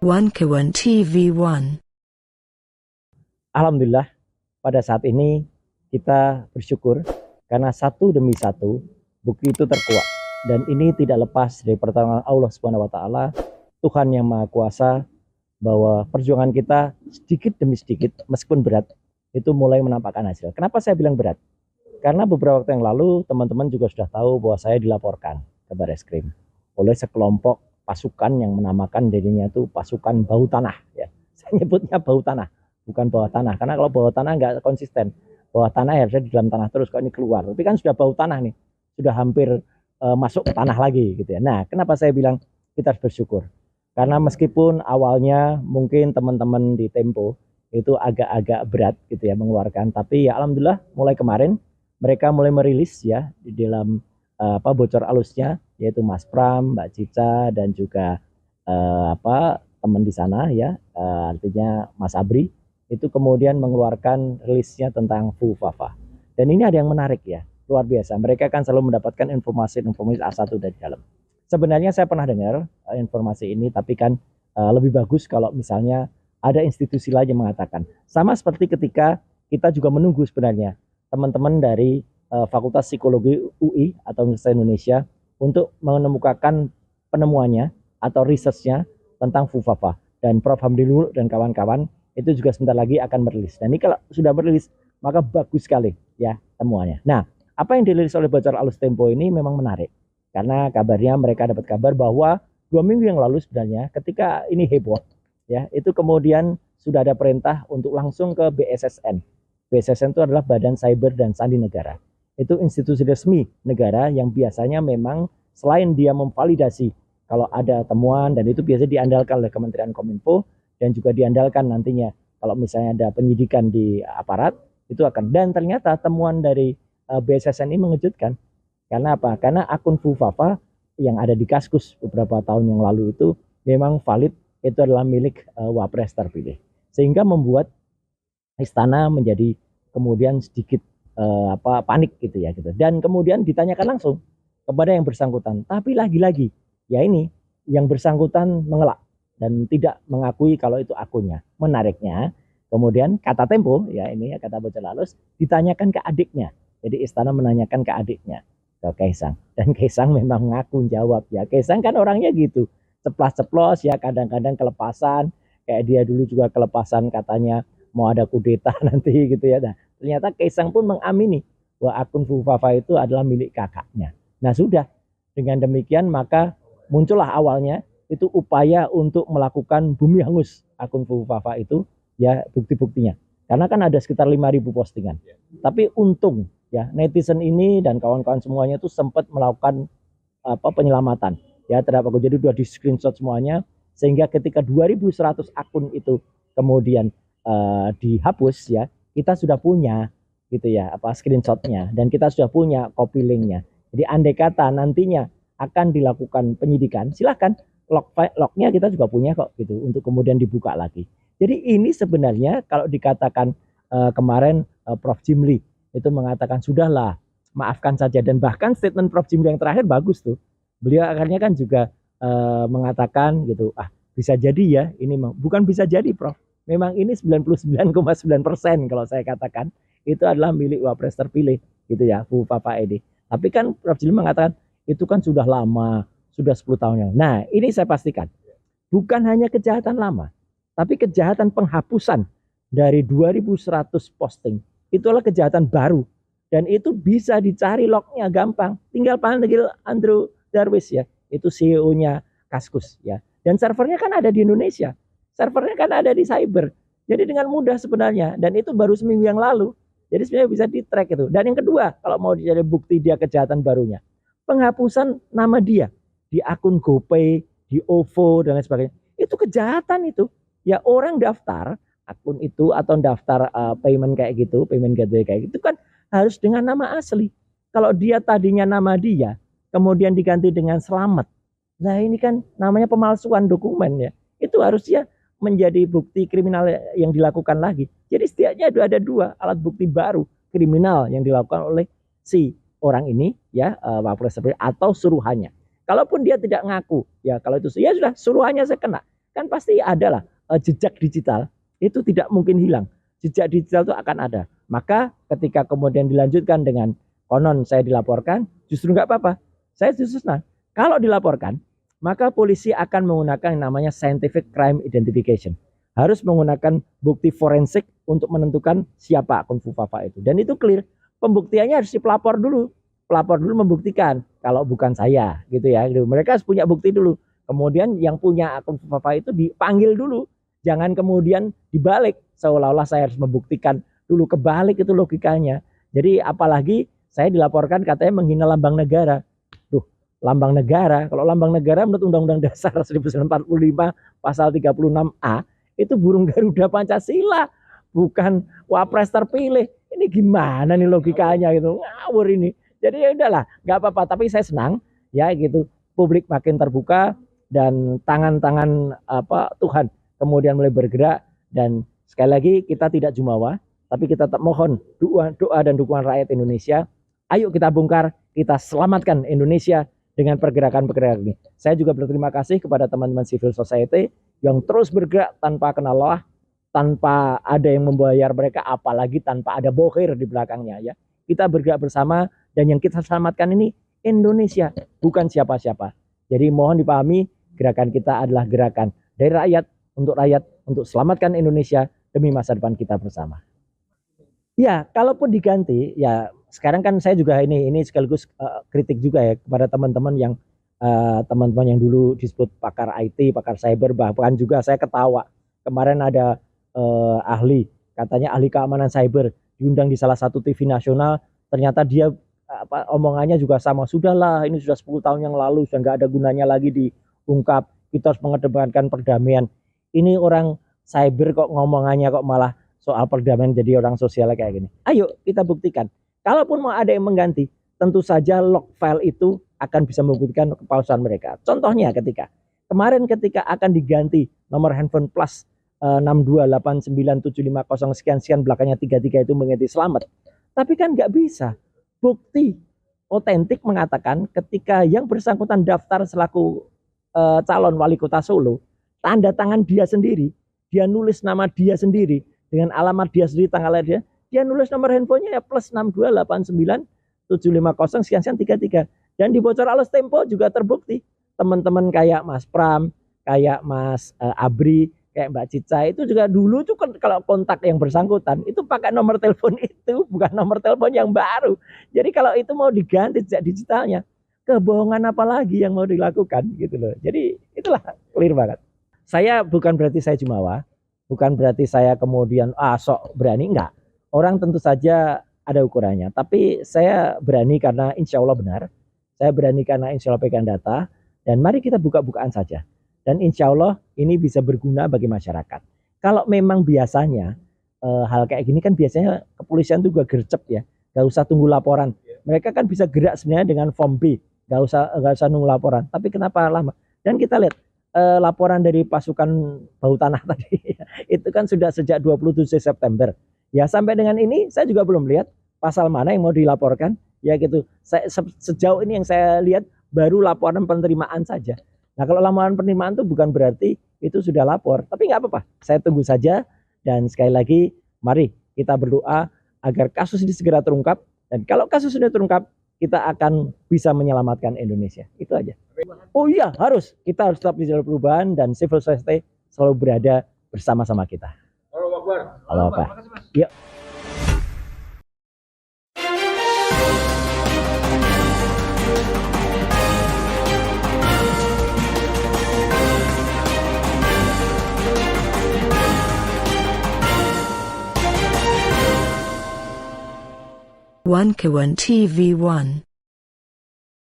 One Kawan TV1. Alhamdulillah, pada saat ini kita bersyukur karena satu demi satu bukti itu terkuak, dan ini tidak lepas dari pertolongan Allah Subhanahu wa Ta'ala, Tuhan yang Maha Kuasa, bahwa perjuangan kita sedikit demi sedikit meskipun berat itu mulai menampakkan hasil. Kenapa saya bilang berat? Karena beberapa waktu yang lalu teman-teman juga sudah tahu bahwa saya dilaporkan ke Barreskrim oleh sekelompok pasukan yang menamakan dirinya itu pasukan bau tanah, ya. Saya nyebutnya bau tanah, bukan bawah tanah, karena kalau bawah tanah nggak konsisten. Bawah tanah ya harusnya di dalam tanah terus, kok ini keluar. Tapi kan sudah bau tanah nih, sudah hampir masuk ke tanah lagi gitu ya. Nah, kenapa saya bilang kita harus bersyukur? Karena meskipun awalnya mungkin teman-teman di Tempo itu agak-agak berat gitu ya mengeluarkan, tapi ya alhamdulillah mulai kemarin mereka mulai merilis ya di dalam bocor alusnya, yaitu Mas Pram, Mbak Cica, dan juga teman di sana ya, artinya Mas Abri, itu kemudian mengeluarkan rilisnya tentang FUFAFA. Dan ini ada yang menarik ya, luar biasa. Mereka kan selalu mendapatkan informasi A1 dari dalam. Sebenarnya saya pernah dengar informasi ini, tapi kan lebih bagus kalau misalnya ada institusi lain yang mengatakan. Sama seperti ketika kita juga menunggu sebenarnya teman-teman dari Fakultas Psikologi UI atau Universitas Indonesia untuk menemukakan penemuannya atau risetnya tentang FUFAFA. Dan Prof. Hamdilul dan kawan-kawan itu juga sebentar lagi akan merilis. Dan ini kalau sudah merilis, maka bagus sekali ya temuannya. Nah, apa yang dirilis oleh Bocor Alus Tempo ini memang menarik. Karena kabarnya mereka dapat kabar bahwa 2 minggu yang lalu sebenarnya ketika ini heboh, ya itu kemudian sudah ada perintah untuk langsung ke BSSN. BSSN itu adalah Badan Cyber dan Sandi Negara. Itu institusi resmi negara yang biasanya memang selain dia memvalidasi kalau ada temuan, dan itu biasanya diandalkan oleh Kementerian Kominfo, dan juga diandalkan nantinya kalau misalnya ada penyidikan di aparat, itu akan. Dan ternyata temuan dari BSSN ini mengejutkan. Karena apa? Karena akun FUFAFA yang ada di Kaskus beberapa tahun yang lalu itu memang valid, itu adalah milik Wapres terpilih. Sehingga membuat istana menjadi kemudian sedikit panik gitu ya gitu. Dan kemudian ditanyakan langsung kepada yang bersangkutan. Tapi lagi-lagi ya ini yang bersangkutan mengelak dan tidak mengakui kalau itu akunnya. Menariknya kemudian kata Tempo ya ini ya, kata Bocor Alus ditanyakan ke adiknya. Jadi istana menanyakan ke adiknya, ke Kaisang, dan Kaisang memang ngaku jawab ya. Kaisang kan orangnya gitu, ceplas-ceplos ya, kadang-kadang kelepasan, kayak dia dulu juga kelepasan katanya mau ada kudeta nanti gitu ya. Nah, ternyata Kaisang pun mengamini bahwa akun FUFAFA itu adalah milik kakaknya. Nah sudah, dengan demikian maka muncullah awalnya itu upaya untuk melakukan bumi hangus akun FUFAFA itu ya, bukti-buktinya. Karena kan ada sekitar 5.000 postingan. Tapi untung ya netizen ini dan kawan-kawan semuanya itu sempat melakukan penyelamatan ya terhadap aku. Jadi sudah di screenshot semuanya, sehingga ketika 2.100 akun itu kemudian dihapus ya, kita sudah punya gitu ya screenshotnya, dan kita sudah punya copy linknya. Jadi andai kata nantinya akan dilakukan penyidikan, silahkan lognya kita juga punya kok gitu untuk kemudian dibuka lagi. Jadi ini sebenarnya kalau dikatakan kemarin Prof. Jimli itu mengatakan sudahlah maafkan saja, dan bahkan statement Prof. Jimli yang terakhir bagus tuh. Beliau akhirnya kan juga mengatakan gitu, bisa jadi ya ini bukan bisa jadi Prof. Memang ini 99,9% kalau saya katakan itu adalah milik Wapres terpilih gitu ya, FUFAFA ini. Tapi kan Prof. Jimli mengatakan itu kan sudah lama, sudah 10 tahun yang. Nah, ini saya pastikan bukan hanya kejahatan lama, tapi kejahatan penghapusan dari 2.100 posting itu adalah kejahatan baru, dan itu bisa dicari lognya gampang. Tinggal panggil Andrew Darwis ya, itu CEO-nya Kaskus ya. Dan servernya kan ada di Indonesia. Servernya kan ada di cyber. Jadi dengan mudah sebenarnya, dan itu baru seminggu yang lalu. Jadi sebenarnya bisa di-track itu. Dan yang kedua, kalau mau dicari bukti dia kejahatan barunya, penghapusan nama dia di akun GoPay, di OVO dan lain sebagainya. Itu kejahatan itu. Ya orang daftar akun itu atau daftar payment kayak gitu, payment gateway kayak gitu kan harus dengan nama asli. Kalau dia tadinya nama dia, kemudian diganti dengan Selamat. Nah ini kan namanya pemalsuan dokumen ya. Itu harusnya menjadi bukti kriminal yang dilakukan lagi. Jadi setidaknya ada 2 alat bukti baru kriminal yang dilakukan oleh si orang ini ya, Wapres atau suruhannya. Kalaupun dia tidak ngaku ya, kalau itu ya sudah suruhannya saya kena. kan pasti ada lah jejak digital, itu tidak mungkin hilang. Jejak digital itu akan ada. Maka ketika kemudian dilanjutkan dengan konon saya dilaporkan, justru nggak apa-apa. Saya justru senang. Kalau dilaporkan, maka polisi akan menggunakan yang namanya scientific crime identification. Harus menggunakan bukti forensik untuk menentukan siapa akun Fufafa itu. Dan itu clear. Pembuktiannya harus pelapor dulu. Pelapor dulu membuktikan kalau bukan saya, gitu ya. Mereka harus punya bukti dulu. Kemudian yang punya akun Fufafa itu dipanggil dulu. Jangan kemudian dibalik seolah-olah saya harus membuktikan dulu, kebalik itu logikanya. Jadi apalagi saya dilaporkan katanya menghina lambang negara. Lambang negara, kalau lambang negara menurut Undang-Undang Dasar 1945 pasal 36A itu burung Garuda Pancasila, bukan wapres terpilih. Ini gimana nih logikanya gitu, ngawur ini. Jadi ya udahlah, nggak apa-apa. Tapi saya senang ya gitu, publik makin terbuka dan tangan-tangan Tuhan kemudian mulai bergerak. Dan sekali lagi kita tidak jumawa, tapi kita tetap mohon doa dan dukungan rakyat Indonesia. Ayo kita bongkar, kita selamatkan Indonesia dengan pergerakan-pergerakan ini. Saya juga berterima kasih kepada teman-teman civil society yang terus bergerak tanpa kenal lelah, tanpa ada yang membayar mereka, apalagi tanpa ada bohir di belakangnya ya. Kita bergerak bersama dan yang kita selamatkan ini Indonesia, bukan siapa-siapa. Jadi mohon dipahami, gerakan kita adalah gerakan dari rakyat, untuk selamatkan Indonesia demi masa depan kita bersama. Ya, kalaupun diganti, ya sekarang kan saya juga ini sekaligus kritik juga ya kepada teman-teman yang dulu disebut pakar IT, pakar cyber, bahkan juga saya ketawa. Kemarin ada ahli, katanya ahli keamanan cyber, diundang di salah satu TV nasional, ternyata dia omongannya juga sama, sudahlah ini sudah 10 tahun yang lalu, sudah nggak ada gunanya lagi diungkap, kita harus mengedepankan perdamaian. Ini orang cyber kok ngomongannya kok malah soal perdamaian jadi orang sosial kayak gini. Ayo kita buktikan. Kalaupun mau ada yang mengganti, tentu saja log file itu akan bisa membuktikan kepalsuan mereka. Contohnya ketika akan diganti nomor handphone plus 6289750 sekian belakangnya 33 itu mengganti selamat. Tapi kan nggak bisa. Bukti otentik mengatakan ketika yang bersangkutan daftar selaku calon wali kota Solo, tanda tangan dia sendiri, dia nulis nama dia sendiri dengan alamat dia sendiri, tanggal lahir dia nulis nomor handphonenya ya plus 6289750 sekian 33. Dan di bocor halus Tempo juga terbukti. Teman-teman kayak Mas Pram, kayak Mas Abri, kayak Mbak Cica itu juga dulu tuh kalau kontak yang bersangkutan itu pakai nomor telepon itu, bukan nomor telepon yang baru. Jadi kalau itu mau diganti jejak digitalnya, kebohongan apa lagi yang mau dilakukan gitu loh. Jadi itulah clear banget. Saya bukan berarti saya jumawa, bukan berarti saya kemudian sok berani, enggak. Orang tentu saja ada ukurannya, tapi saya berani karena insya Allah benar, saya berani karena insya Allah pegang data, dan mari kita buka-bukaan saja. Dan insya Allah ini bisa berguna bagi masyarakat. Kalau memang biasanya hal kayak gini kan biasanya kepolisian juga gercep ya, gak usah tunggu laporan. Mereka kan bisa gerak sebenarnya dengan form B, gak usah nunggu laporan. Tapi kenapa lama? Dan kita lihat laporan dari pasukan bau tanah tadi, itu kan sudah sejak 27 September. Ya sampai dengan ini saya juga belum lihat pasal mana yang mau dilaporkan. Ya gitu. Sejauh ini yang saya lihat baru laporan penerimaan saja. Nah kalau laporan penerimaan itu bukan berarti itu sudah lapor. Tapi nggak apa-apa. Saya tunggu saja. Dan sekali lagi mari kita berdoa agar kasus ini segera terungkap. Dan kalau kasus sudah terungkap, kita akan bisa menyelamatkan Indonesia. Itu aja. Oh iya harus. Kita harus tetap di jalur perubahan dan civil society selalu berada bersama-sama kita. Halo Pak. Yuk. One Kawan TV 1